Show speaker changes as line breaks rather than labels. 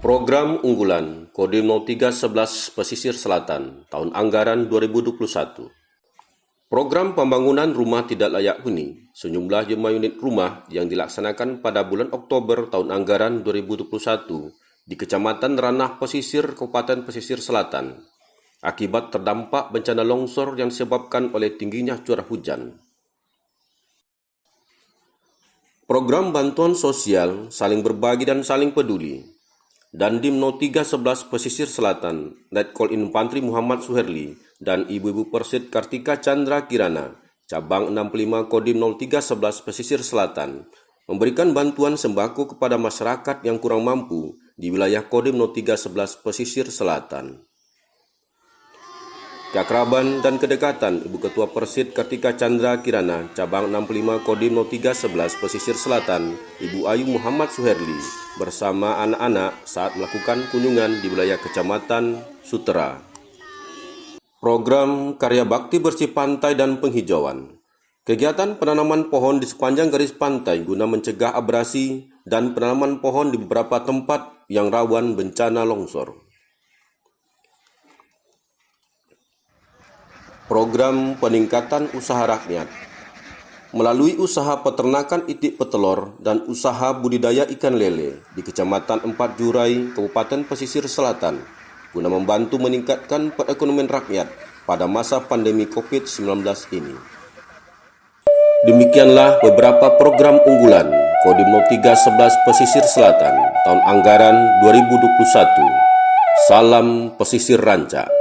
Program unggulan Kodim 0311 Pesisir Selatan tahun anggaran 2021. Program pembangunan rumah tidak layak huni sejumlah 5 unit rumah yang dilaksanakan pada bulan Oktober tahun anggaran 2021 di Kecamatan Ranah Pesisir, Kabupaten Pesisir Selatan akibat terdampak bencana longsor yang disebabkan oleh tingginya curah hujan. Program bantuan sosial saling berbagi dan saling peduli Dandim 0311 Pesisir Selatan, Letkol Infantri Muhammad Suherli, dan Ibu-Ibu Persit Kartika Chandra Kirana, Cabang 65 Kodim 0311 Pesisir Selatan, memberikan bantuan sembako kepada masyarakat yang kurang mampu di wilayah Kodim 0311 Pesisir Selatan. Keakraban dan kedekatan Ibu Ketua Persit Kartika Chandra Kirana, Cabang 65 Kodim 0311 Pesisir Selatan, Ibu Ayu Muhammad Suherli, bersama anak-anak saat melakukan kunjungan di wilayah Kecamatan Sutera. Program Karya Bakti Bersih Pantai dan Penghijauan. Kegiatan penanaman pohon di sepanjang garis pantai guna mencegah abrasi dan penanaman pohon di beberapa tempat yang rawan bencana longsor. Program peningkatan usaha rakyat. Melalui usaha peternakan itik petelur dan usaha budidaya ikan lele di Kecamatan 4 Jurai, Kabupaten Pesisir Selatan, guna membantu meningkatkan perekonomian rakyat pada masa pandemi COVID-19 ini. Demikianlah beberapa program unggulan Kodim 0311 Pesisir Selatan tahun anggaran 2021. Salam Pesisir Ranca.